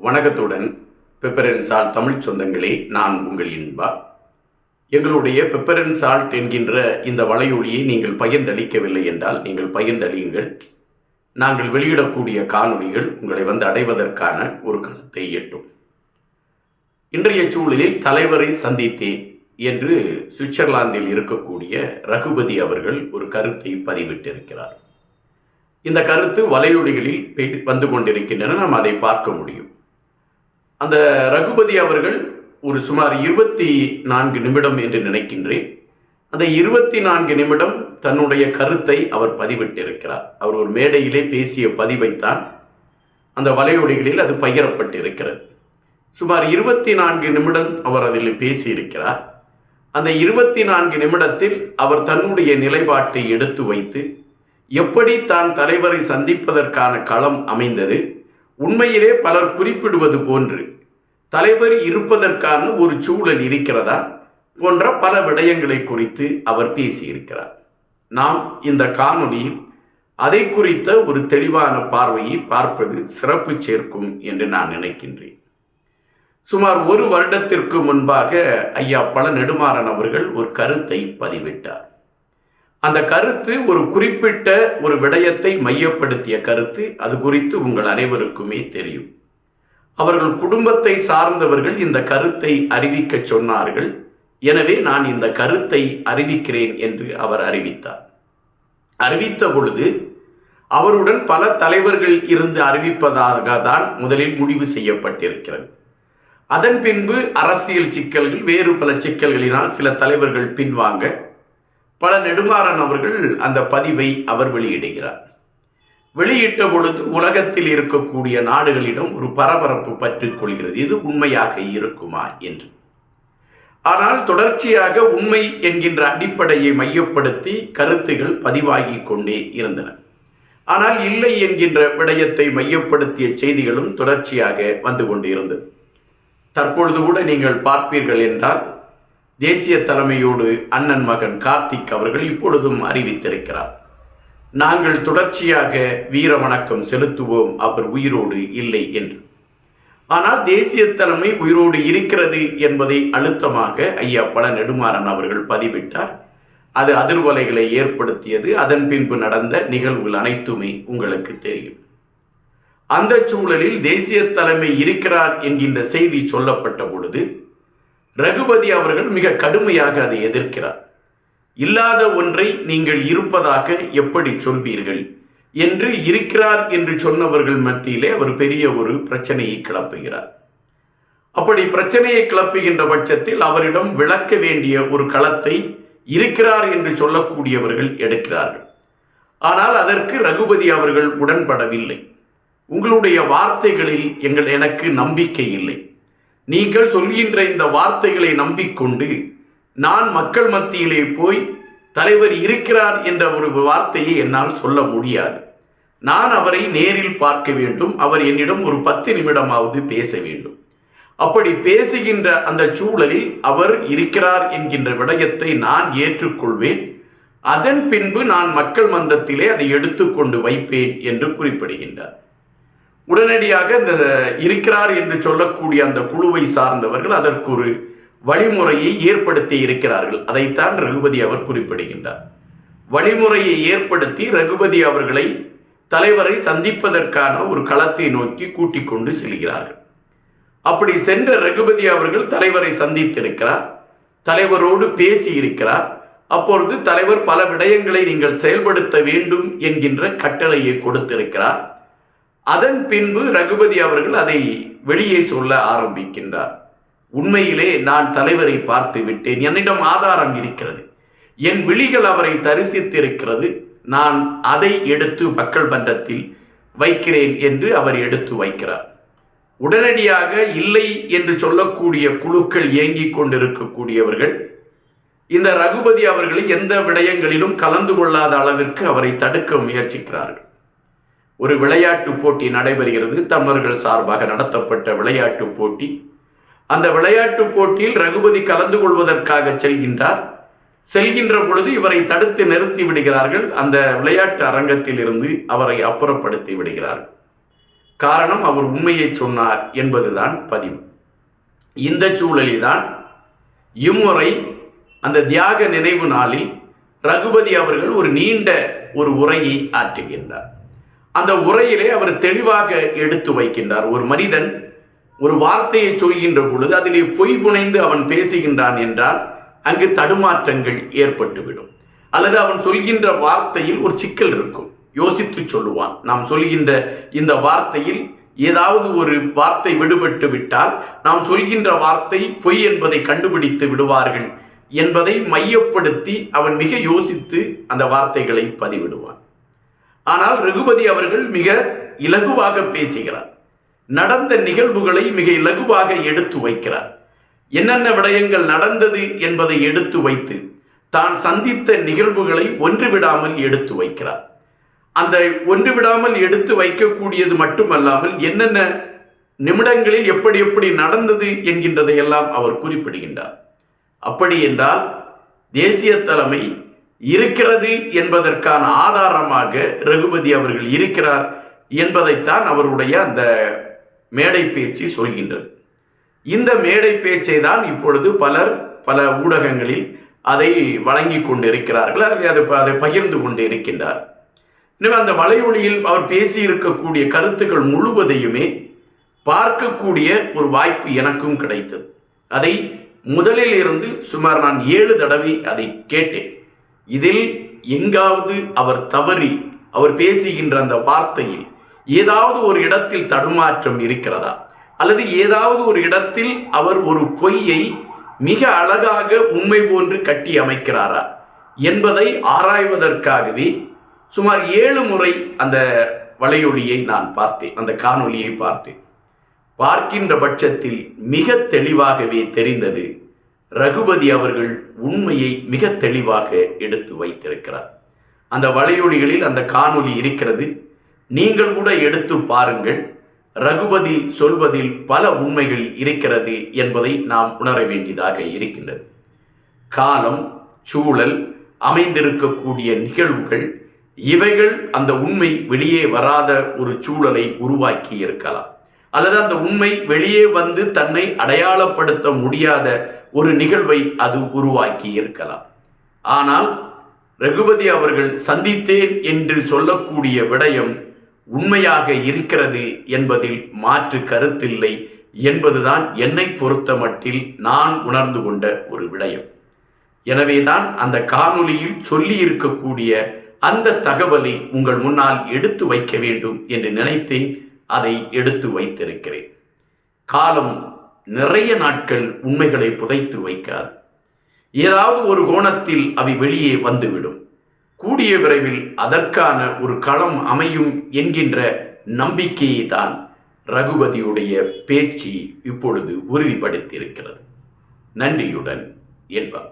வணக்கத்துடன் pepper and salt Tamil சொந்தங்களே, நான் உங்கள் இன்பா. எங்களுடைய பெப்பர் அண்ட் சால்ட் என்கின்ற இந்த வலையொலியை நீங்கள் பகிர்ந்தளிக்கவில்லை என்றால் நீங்கள் பகிர்ந்தளியுங்கள். நாங்கள் வெளியிடக்கூடிய காணொளிகள் உங்களை வந்து அடைவதற்கான ஒரு கருத்தை எட்டும். இன்றைய சூழலில் தலைவரை சந்தித்தேன் என்று சுவிட்சர்லாந்தில் இருக்கக்கூடிய ரகுபதி அவர்கள் ஒரு கருத்தை பதிவிட்டிருக்கிறார். இந்த கருத்து வலையொலிகளில் வந்து கொண்டிருக்கின்றன, நாம் அதை பார்க்க முடியும். அந்த ரகுபதி அவர்கள் ஒரு சுமார் 24 நிமிடம் என்று நினைக்கின்றேன். அந்த 24 நிமிடம் தன்னுடைய கருத்தை அவர் பதிவிட்டிருக்கிறார். அவர் ஒரு மேடையிலே பேசிய பதிவைத்தான் அந்த வலையொலிகளில் அது பகிரப்பட்டிருக்கிறது. சுமார் 24 நிமிடம் அவர் அதில் பேசியிருக்கிறார். அந்த 24 நிமிடத்தில் அவர் தன்னுடைய நிலைப்பாட்டை எடுத்து வைத்து எப்படி தான் தலைவரை சந்திப்பதற்கான களம் அமைந்தது, உண்மையிலே பலர் குறிப்பிடுவது போன்று தலைவர் இருப்பதற்கான ஒரு சூழல் இருக்கிறதா போன்ற பல விடயங்களை குறித்து அவர் பேசியிருக்கிறார். நாம் இந்த காணொளியில் அதை குறித்த ஒரு தெளிவான பார்வையை பார்ப்பது சிறப்பு சேர்க்கும் என்று நான் நினைக்கின்றேன். சுமார் ஒரு வருடத்திற்கு முன்பாக ஐயா பழ நெடுமாறன் அவர்கள் ஒரு கருத்தை பதிவிட்டார். அந்த கருத்து ஒரு குறிப்பிட்ட ஒரு விடயத்தை மையப்படுத்திய கருத்து. அது குறித்து உங்கள் அனைவருக்குமே தெரியும். அவர்கள் குடும்பத்தை சார்ந்தவர்கள் இந்த கருத்தை அறிவிக்க சொன்னார்கள். எனவே நான் இந்த கருத்தை அறிவிக்கிறேன் என்று அவர் அறிவித்தார். அறிவித்த பொழுது அவருடன் பல தலைவர்கள் இருந்து அறிவிப்பதாக தான் முதலில் முடிவு செய்யப்பட்டிருக்கிறது. அதன் பின்பு அரசியல் சிக்கல்கள், வேறு பல சிக்கல்களினால் சில தலைவர்கள் பின்வாங்க பழ நெடுமாறன் அவர்கள் அந்த பதிவை அவர் வெளியிடுகிறார். வெளியிட்ட பொழுது உலகத்தில் இருக்கக்கூடிய நாடுகளிடம் ஒரு பரபரப்பு பற்றிக் கொள்கிறது, இது உண்மையாக இருக்குமா என்று. ஆனால் தொடர்ச்சியாக உண்மை என்கின்ற அடிப்படையை மையப்படுத்தி கருத்துகள் பதிவாகி கொண்டே இருந்தன. ஆனால் இல்லை என்கின்ற விடயத்தை மையப்படுத்திய செய்திகளும் தொடர்ச்சியாக வந்து கொண்டு இருந்தது. தற்பொழுது கூட நீங்கள் பார்ப்பீர்கள் என்றால் தேசிய தலைமையோடு அண்ணன் மகன் கார்த்திக் அவர்கள் இப்பொழுதும் அறிவித்திருக்கிறார், நாங்கள் தொடர்ச்சியாக வீர வணக்கம் செலுத்துவோம், அவர் உயிரோடு இல்லை என்று. ஆனால் தேசிய தலைமை உயிரோடு இருக்கிறது என்பதை அழுத்தமாக ஐயா பழ நெடுமாறன் அவர்கள் பதிவிட்டார். அது அதிர்வலைகளை ஏற்படுத்தியது. அதன் பின்பு நடந்த நிகழ்வுகள் அனைத்துமே உங்களுக்கு தெரியும். அந்த சூழலில் தேசிய தலைமை இருக்கிறார் என்கின்ற செய்தி சொல்லப்பட்ட பொழுது ரகுபதி அவர்கள் மிக கடுமையாக அதை எதிர்க்கிறார். இல்லாத ஒன்றை நீங்கள் இருப்பதாக எப்படி சொல்வீர்கள் என்று, இருக்கிறார் என்று சொன்னவர்கள் மத்தியிலே அவர் பெரிய ஒரு பிரச்சனையை கிளப்புகிறார். அப்படி பிரச்சனையை கிளப்புகின்ற பட்சத்தில் அவரிடம் விளக்க வேண்டிய ஒரு களத்தை இருக்கிறார் என்று சொல்லக்கூடியவர்கள் எடுக்கிறார்கள். ஆனால் அதற்கு ரகுபதி அவர்கள் உடன்படவில்லை. உங்களுடைய வார்த்தைகளில் எனக்கு நம்பிக்கை இல்லை. நீங்கள் சொல்கின்ற இந்த வார்த்தைகளை நம்பிக்கொண்டு நான் மக்கள் மத்தியிலே போய் தலைவர் இருக்கிறார் என்ற ஒரு வார்த்தையை என்னால் சொல்ல முடியாது. நான் அவரை நேரில் பார்க்க வேண்டும். அவர் என்னிடம் ஒரு 10 நிமிடமாவது பேச வேண்டும். அப்படி பேசுகின்ற அந்த சூழலில் அவர் இருக்கிறார் என்கின்ற விடயத்தை நான் ஏற்றுக்கொள்வேன். அதன் பின்பு நான் மக்கள் மன்றத்திலே அதை எடுத்துக்கொண்டு வைப்பேன் என்று குறிப்பிடுகின்றார். உடனடியாக இந்த இருக்கிறார் என்று சொல்லக்கூடிய அந்த குழுவை சார்ந்தவர்கள் அதற்கு ஒரு வழிமுறையை ஏற்படுத்தி இருக்கிறார்கள். அதைத்தான் ரகுபதி அவர் குறிப்பிடுகின்றார். வழிமுறையை ஏற்படுத்தி ரகுபதி அவர்களை தலைவரை சந்திப்பதற்கான ஒரு களத்தை நோக்கி கூட்டிக் கொண்டு செல்கிறார்கள். அப்படி சென்ற ரகுபதி அவர்கள் தலைவரை சந்தித்திருக்கிறார், தலைவரோடு பேசி இருக்கிறார். அப்பொழுது தலைவர் பல விடயங்களை நீங்கள் செயல்படுத்த வேண்டும் என்கின்ற கட்டளையை கொடுத்திருக்கிறார். அதன் பின்பு ரகுபதி அவர்கள் அதை வெளியே சொல்ல ஆரம்பிக்கின்றார். உண்மையிலே நான் தலைவரை பார்த்து விட்டேன், என்னிடம் ஆதாரம் இருக்கிறது, என் விழிகள் அவரை தரிசித்திருக்கிறது, நான் அதை எடுத்து மக்கள் மன்றத்தில் வைக்கிறேன் என்று அவர் எடுத்து வைக்கிறார். உடனடியாக இல்லை என்று சொல்லக்கூடிய குழுக்கள் இயங்கிக் கொண்டிருக்கக்கூடியவர்கள் இந்த ரகுபதி அவர்களை எந்த விடயங்களிலும் கலந்து கொள்ளாத அளவிற்கு அவரை தடுக்க முயற்சிக்கிறார்கள். ஒரு விளையாட்டு போட்டி நடைபெறுகிறது, தமிழர்கள் சார்பாக நடத்தப்பட்ட விளையாட்டு போட்டி. அந்த விளையாட்டு போட்டியில் ரகுபதி கலந்து கொள்வதற்காக செல்கின்ற பொழுது இவரை தடுத்து நிறுத்தி விடுகிறார்கள். அந்த விளையாட்டு அரங்கத்தில் இருந்து அவரை அப்புறப்படுத்தி விடுகிறார்கள். காரணம் அவர் உண்மையை சொன்னார் என்பதுதான் பதிவு. இந்த சூழலில்தான் இம்முறை அந்த தியாக நினைவு நாளில் ரகுபதி அவர்கள் ஒரு நீண்ட உரையை ஆற்றுகின்றார். அந்த உரையிலே அவர் தெளிவாக எடுத்து வைக்கின்றார். ஒரு மனிதன் ஒரு வார்த்தையை சொல்கின்ற பொழுது அதிலே பொய் புனைந்து அவன் பேசுகின்றான் என்றால் அங்கு தடுமாற்றங்கள் ஏற்பட்டுவிடும். அல்லது அவன் சொல்கின்ற வார்த்தையில் ஒரு சிக்கல் இருக்கும். யோசித்து சொல்லுவான். நாம் சொல்கின்ற இந்த வார்த்தையில் ஏதாவது ஒரு வார்த்தை விடுபட்டு விட்டால் நாம் சொல்கின்ற வார்த்தை பொய் என்பதை கண்டுபிடித்து விடுவார்கள் என்பதை மையப்படுத்தி அவன் மிக யோசித்து அந்த வார்த்தைகளை பதிவிடுவான். ஆனால் ரகுபதி அவர்கள் மிக இலகுவாக பேசுகிறார். நடந்த நிகழ்வுகளை மிக இலகுவாக எடுத்து வைக்கிறார். என்னென்ன விடயங்கள் நடந்தது என்பதை எடுத்து வைத்து தான் சந்தித்த நிகழ்வுகளை ஒன்றுவிடாமல் எடுத்து வைக்கிறார். அந்த ஒன்றுவிடாமல் எடுத்து வைக்கக்கூடியது மட்டுமல்லாமல் என்னென்ன நிமிடங்களில் எப்படி எப்படி நடந்தது என்கின்றதையெல்லாம் அவர் குறிப்பிடுகின்றார். அப்படி என்றால் தேசிய தலைமை இருக்கிறது என்பதற்கான ஆதாரமாக ரகுபதி அவர்கள் இருக்கிறார் என்பதைத்தான் அவருடைய அந்த மேடை பேச்சு சொல்கின்றது. இந்த மேடை பேச்சை தான் இப்பொழுது பல ஊடகங்களில் அதை வழங்கி கொண்டிருக்கிறார்கள், அதை பகிர்ந்து கொண்டு இருக்கின்றார். எனவே அந்த வலையொலியில் அவர் பேசியிருக்கக்கூடிய கருத்துக்கள் முழுவதையுமே பார்க்கக்கூடிய ஒரு வாய்ப்பு எனக்கும் கிடைத்தது. அதை முதலில் இருந்து சுமார் நான் 7 தடவை அதை கேட்டேன். இதில் எங்காவது அவர் தவறி அவர் பேசுகின்ற அந்த வார்த்தையில் ஏதாவது ஒரு இடத்தில் தடுமாற்றம் இருக்கிறதா, அல்லது ஏதாவது ஒரு இடத்தில் அவர் ஒரு பொய்யை மிக அழகாக உண்மை போன்று கட்டி அமைக்கிறாரா என்பதை ஆராய்வதற்காகவே சுமார் 7 முறை அந்த வலையொலியை நான் பார்த்தேன், அந்த காணொலியை பார்த்தேன். பார்க்கின்ற பட்சத்தில் மிக தெளிவாகவே தெரிந்தது, ரகுபதி அவர்கள் உண்மையை மிக தெளிவாக எடுத்து வைத்திருக்கிறார். அந்த வலையொலிகளில் அந்த காணொலி இருக்கிறது, நீங்கள் கூட எடுத்து பாருங்கள். ரகுபதி சொல்வதில் பல உண்மைகள் இருக்கிறது என்பதை நாம் உணர வேண்டியதாக இருக்கின்றது. காலம், சூழல், அமைந்திருக்கக்கூடிய நிகழ்வுகள், இவைகள் அந்த உண்மை வெளியே வராத ஒரு சூழலை உருவாக்கி இருக்கலாம், அல்லது அந்த உண்மை வெளியே வந்து தன்னை அடையாளப்படுத்த முடியாத ஒரு நிகழ்வை அது உருவாக்கி இருக்கலாம். ஆனால் ரகுபதி அவர்கள் சந்தித்தேன் என்று சொல்லக்கூடிய விடயம் உண்மையாக இருக்கிறது என்பதில் மாற்று கருத்தில்லை என்பதுதான் என்னை பொறுத்த மட்டில் நான் உணர்ந்து கொண்ட ஒரு விடயம். எனவேதான் அந்த காணொலியில் சொல்லி இருக்கக்கூடிய அந்த தகவலை உங்கள் முன்னால் எடுத்து வைக்க வேண்டும் என்று நினைத்தேன். அதை எடுத்து வைத்திருக்கிறேன். காலம் நிறைய நாட்கள் உண்மைகளை புதைத்து வைக்காது. ஏதாவது ஒரு கோணத்தில் அவை வெளியே வந்துவிடும். கூடிய விரைவில் அதற்கான ஒரு களம் அமையும் என்கின்ற நம்பிக்கையை தான் ரகுபதியுடைய பேச்சு இப்பொழுது உறுதிப்படுத்தியிருக்கிறது. நன்றியுடன் என்பார்.